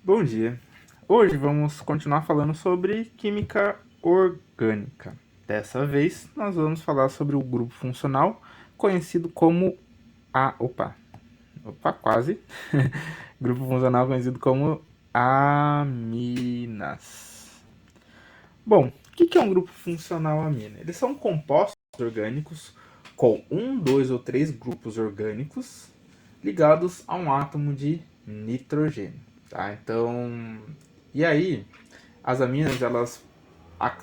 Bom dia. Hoje vamos continuar falando sobre química orgânica. Dessa vez, nós vamos falar sobre o grupo funcional conhecido como a. Quase. Grupo funcional conhecido como aminas. Bom, o que é um grupo funcional amina? Eles são compostos orgânicos com um, dois ou três grupos orgânicos ligados a um átomo de nitrogênio. Tá? Então, e aí, as aminas,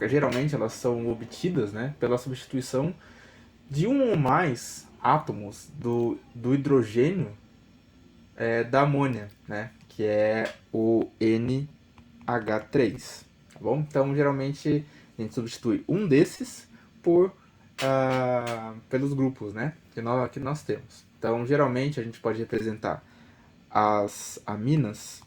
geralmente elas são obtidas, né, pela substituição de um ou mais átomos do hidrogênio da amônia, né, que é o NH3. Tá bom? Então, geralmente, a gente substitui um desses pelos grupos, né, que nós temos. Então, geralmente, a gente pode representar as aminas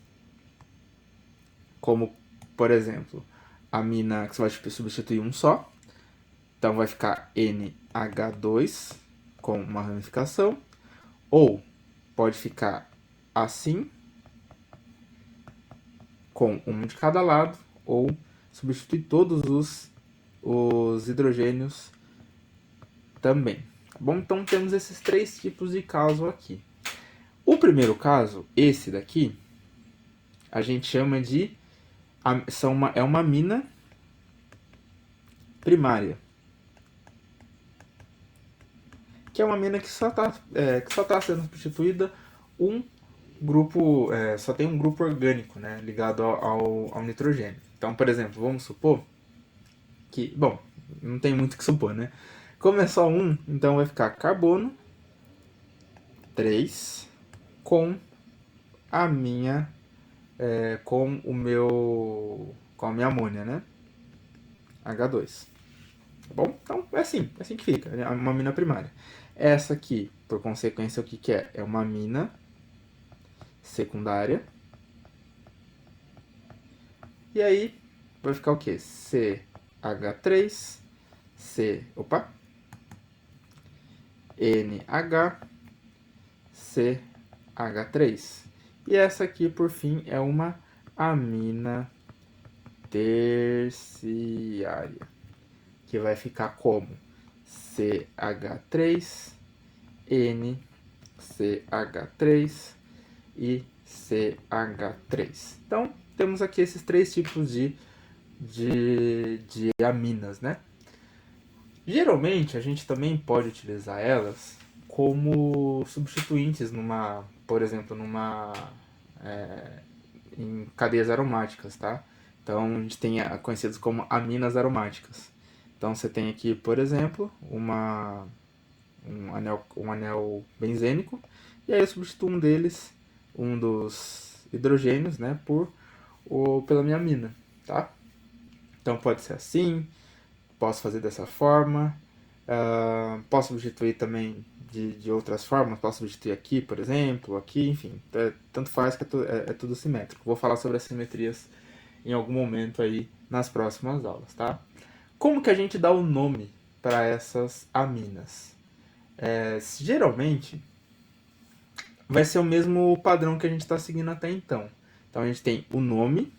como, por exemplo, a mina que você vai substituir um só. Então vai ficar NH2 com uma ramificação. Ou pode ficar assim, com um de cada lado. Ou substituir todos os hidrogênios também. Tá bom? Então temos esses três tipos de caso aqui. O primeiro caso, esse daqui, a gente chama de é uma mina primária, que é uma mina que só está sendo substituída um grupo, só tem um grupo orgânico, né, ligado ao nitrogênio. Então, por exemplo, vamos supor que, bom, não tem muito o que supor, né? Como é só um, então vai ficar carbono 3 com a minha, com a minha amônia, né? H2. Tá bom? Então é assim que fica, é uma mina primária. Essa aqui, por consequência, o que, que é? É uma mina secundária. E aí vai ficar o que? CH3, NHCH3. E essa aqui, por fim, é uma amina terciária, que vai ficar como CH3, NCH3 e CH3. Então, temos aqui esses três tipos de aminas, né? Geralmente, a gente também pode utilizar elas como substituintes por exemplo, em cadeias aromáticas, tá? Então, a gente tem conhecidos como aminas aromáticas. Então, você tem aqui, por exemplo, um anel benzênico, e aí eu substituo um dos hidrogênios, né, pela minha amina, tá? Então, pode ser assim, posso fazer dessa forma, posso substituir também de outras formas, posso substituir aqui, por exemplo, aqui, enfim, tanto faz que é tudo simétrico. Vou falar sobre as simetrias em algum momento aí nas próximas aulas, tá? Como que a gente dá o nome para essas aminas? Geralmente vai ser o mesmo padrão que a gente está seguindo até então. Então a gente tem o nome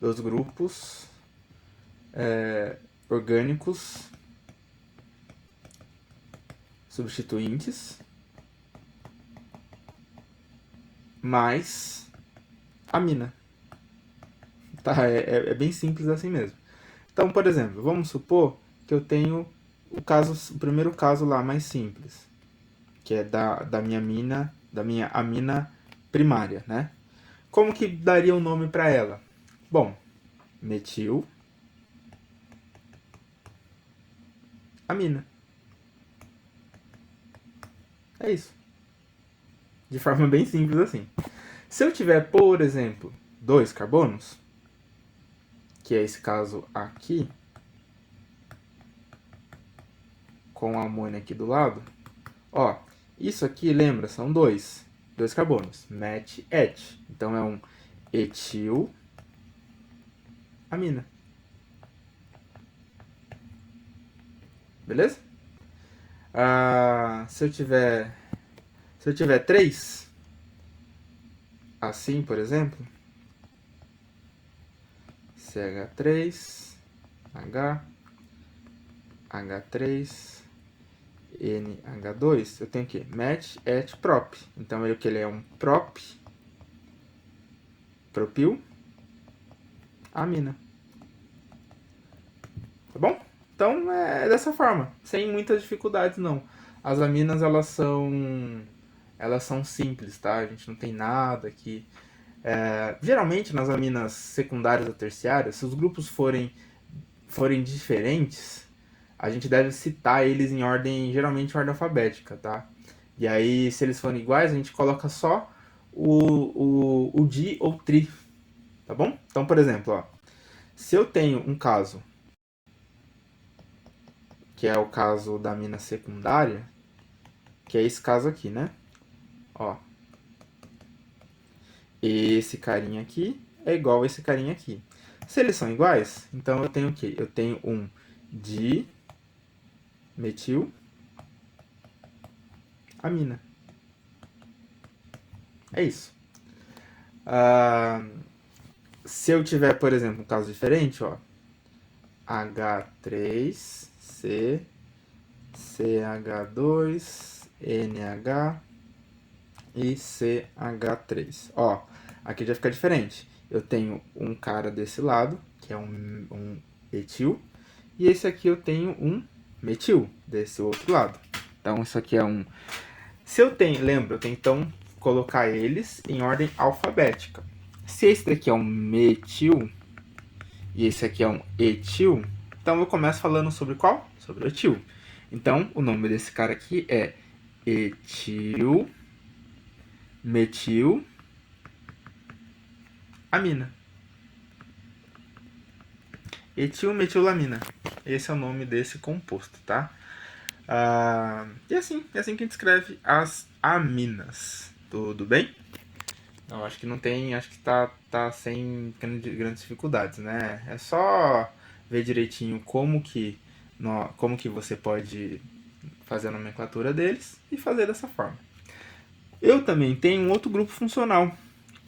dos grupos orgânicos substituintes mais amina. Tá? É bem simples assim mesmo. Então, por exemplo, vamos supor que eu tenho o primeiro caso lá mais simples, que é da minha amina primária, né? Como que daria um nome para ela? Bom, metil amina. É isso. De forma bem simples assim. Se eu tiver, por exemplo, dois carbonos, que é esse caso aqui, com a amônia aqui do lado, ó, isso aqui, lembra, são dois carbonos, met, et. Então é um etil amina. Beleza? Se eu tiver três, assim, por exemplo, CH3, H, H3, NH2, eu tenho o quê? Match, et, prop. Então, ele é um prop, propil, amina. Tá bom? Então, é dessa forma, sem muitas dificuldades, não. As aminas, elas são simples, tá? A gente não tem nada aqui. Geralmente, nas aminas secundárias ou terciárias, se os grupos forem diferentes, a gente deve citar eles em ordem, geralmente em ordem alfabética, tá? E aí, se eles forem iguais, a gente coloca só o di ou tri, tá bom? Então, por exemplo, ó, se eu tenho um caso, que é o caso da amina secundária, que é esse caso aqui, né? Ó, esse carinha aqui é igual a esse carinha aqui. Se eles são iguais, então eu tenho o quê? Eu tenho um dimetil amina. É isso. Se eu tiver, por exemplo, um caso diferente, ó, H3C, CH2, NH e CH3. Ó, aqui já fica diferente. Eu tenho um cara desse lado, que é um etil, e esse aqui eu tenho um metil desse outro lado. Então, isso aqui é um... Se eu tenho, lembra, eu tenho então colocar eles em ordem alfabética. Se esse daqui é um metil e esse aqui é um etil, então eu começo falando sobre qual? Sobre o etil. Então, o nome desse cara aqui é etil, metil, amina. Etilmetilamina. Esse é o nome desse composto, tá? E é assim que a gente escreve as aminas. Tudo bem? Não, acho que não tem, acho que tá sem grandes dificuldades, né? É só ver direitinho como que você pode fazer a nomenclatura deles e fazer dessa forma. Eu também tenho um outro grupo funcional,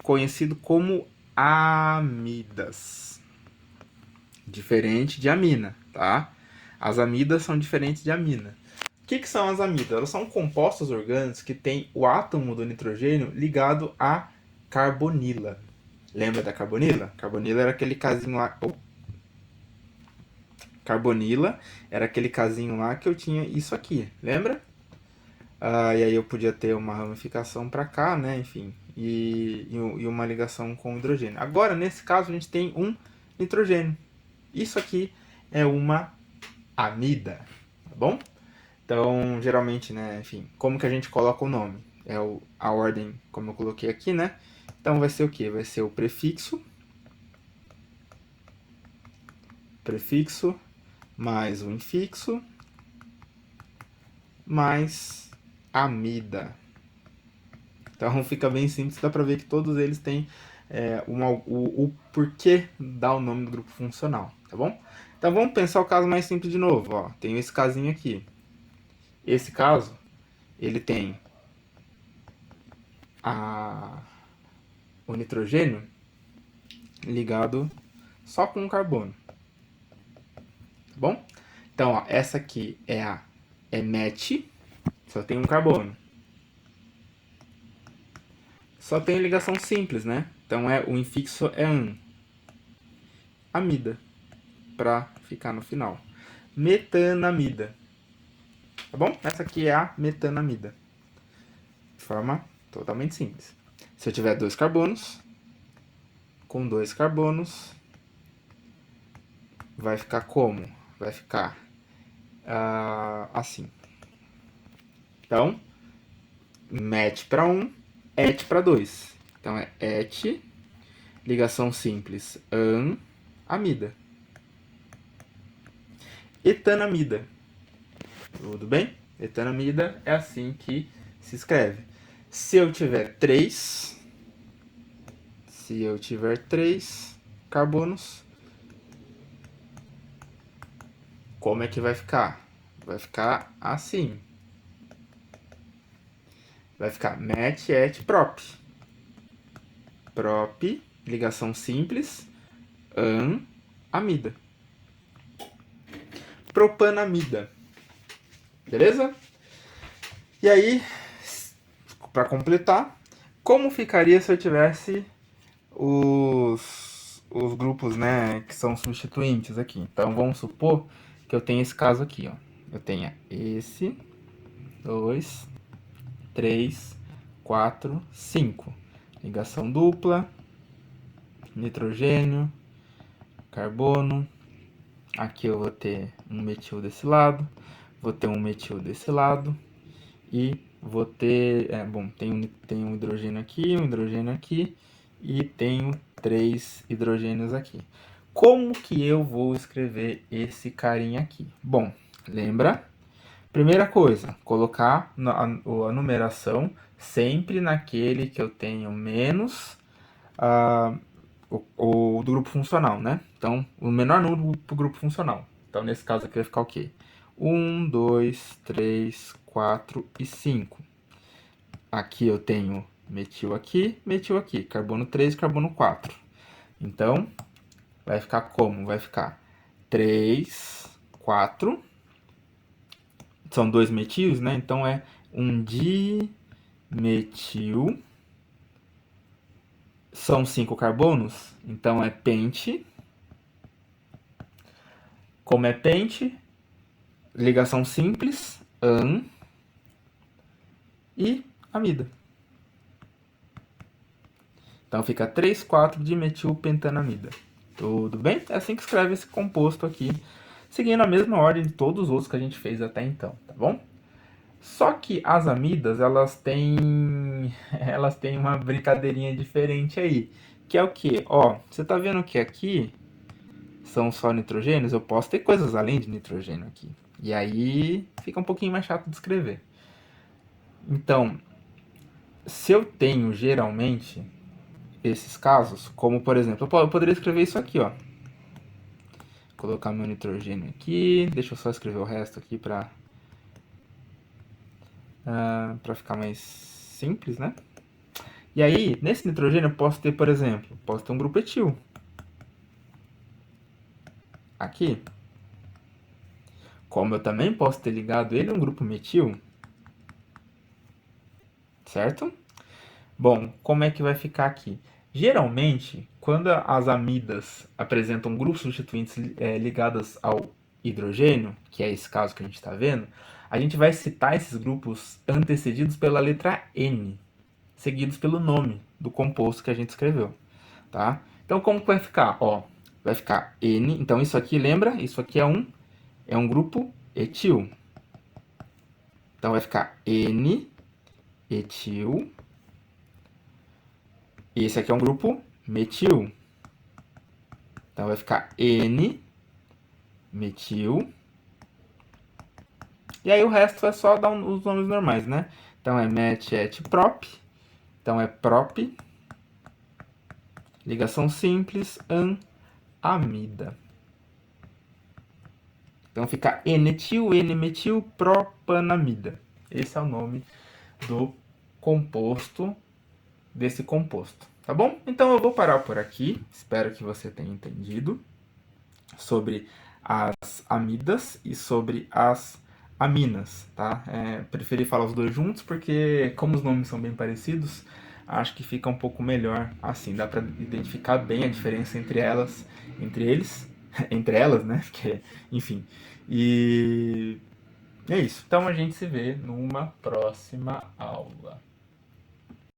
conhecido como amidas. Diferente de amina, tá? As amidas são diferentes de amina. O que são as amidas? Elas são compostos orgânicos que têm o átomo do nitrogênio ligado à carbonila. Lembra da carbonila? Carbonila era aquele casinho lá. Carbonila era aquele casinho lá que eu tinha isso aqui, lembra? E aí eu podia ter uma ramificação para cá, né? Enfim, e uma ligação com o hidrogênio. Agora, nesse caso, a gente tem um nitrogênio. Isso aqui é uma amida, tá bom? Então, geralmente, né, enfim, como que a gente coloca o nome? É a ordem, como eu coloquei aqui, né? Então, vai ser o quê? Vai ser o prefixo mais o infixo, mais amida. Então, fica bem simples, dá pra ver que todos eles têm o porquê dar o nome do grupo funcional, tá bom? Então, vamos pensar o caso mais simples de novo, ó. Tenho esse casinho aqui. Esse caso, ele tem o nitrogênio ligado só com o carbono, tá bom? Então, ó, essa aqui é met, só tem um carbono. Só tem ligação simples, né? Então, o infixo é an. Amida, para ficar no final. Metanamida, tá bom? Essa aqui é a metanamida, de forma totalmente simples. Se eu tiver dois carbonos, com dois carbonos, vai ficar como? Vai ficar assim. Então, met para 1, et para 2. Então, é et, ligação simples, an, amida. Etanamida. Tudo bem? Etanamida é assim que se escreve. Se eu tiver 3 carbonos, como é que vai ficar? Vai ficar assim. Vai ficar met, et, prop. prop, ligação simples, amida. Propanamida. Beleza? E aí, para completar, como ficaria se eu tivesse os grupos, né, que são substituintes aqui? Então, vamos supor que eu tenha esse caso aqui, ó. Eu tenha esse, 2, 3, 4, 5. Ligação dupla, nitrogênio, carbono. Aqui eu vou ter um metil desse lado, vou ter um metil desse lado e vou ter, tem um hidrogênio aqui e tenho 3 hidrogênios aqui. Como que eu vou escrever esse carinha aqui? Bom, lembra? Primeira coisa, colocar a numeração sempre naquele que eu tenho menos o do grupo funcional, né? Então, o menor número do grupo funcional. Então, nesse caso aqui vai ficar o quê? 1, 2, 3, 4 e 5. Aqui eu tenho metil aqui, carbono 3 e carbono 4. Então, vai ficar como? Vai ficar 3, 4. São 2 metils, né? Então, é um dimetil. São 5 carbonos, então é pente. Como é pente, ligação simples, e amida. Então fica 3, 4 dimetilpentanamida. Tudo bem? É assim que escreve esse composto aqui, seguindo a mesma ordem de todos os outros que a gente fez até então, tá bom? Só que as amidas, elas têm uma brincadeirinha diferente aí, que é o que? Ó, você tá vendo que aqui são só nitrogênios? Eu posso ter coisas além de nitrogênio aqui. E aí fica um pouquinho mais chato de escrever. Então, se eu tenho geralmente esses casos, como por exemplo, eu poderia escrever isso aqui, ó. Colocar meu nitrogênio aqui, deixa eu só escrever o resto aqui para ficar mais simples, né? E aí, nesse nitrogênio eu posso ter, por exemplo, posso ter um grupo etil. Aqui. Como eu também posso ter ligado ele a um grupo metil. Certo? Bom, como é que vai ficar aqui? Geralmente, quando as amidas apresentam grupos substituintes ligados ao hidrogênio, que é esse caso que a gente está vendo, a gente vai citar esses grupos antecedidos pela letra N, seguidos pelo nome do composto que a gente escreveu, tá? Então, como que vai ficar? Ó, vai ficar N, então isso aqui, lembra? Isso aqui é um grupo etil. Então, vai ficar N, etil. E esse aqui é um grupo metil. Então, vai ficar N, metil. E aí o resto é só dar os nomes normais, né? Então, é met, et, prop. Então, é prop. Ligação simples, amida. Então, fica N-etil, N-metil, propanamida. Esse é o nome do composto, desse composto. Tá bom? Então, eu vou parar por aqui. Espero que você tenha entendido sobre as amidas e sobre as aminas, tá? Preferi falar os dois juntos porque, como os nomes são bem parecidos, acho que fica um pouco melhor assim. Dá para identificar bem a diferença entre elas, entre eles, entre elas, né? Porque, enfim. E é isso. Então a gente se vê numa próxima aula.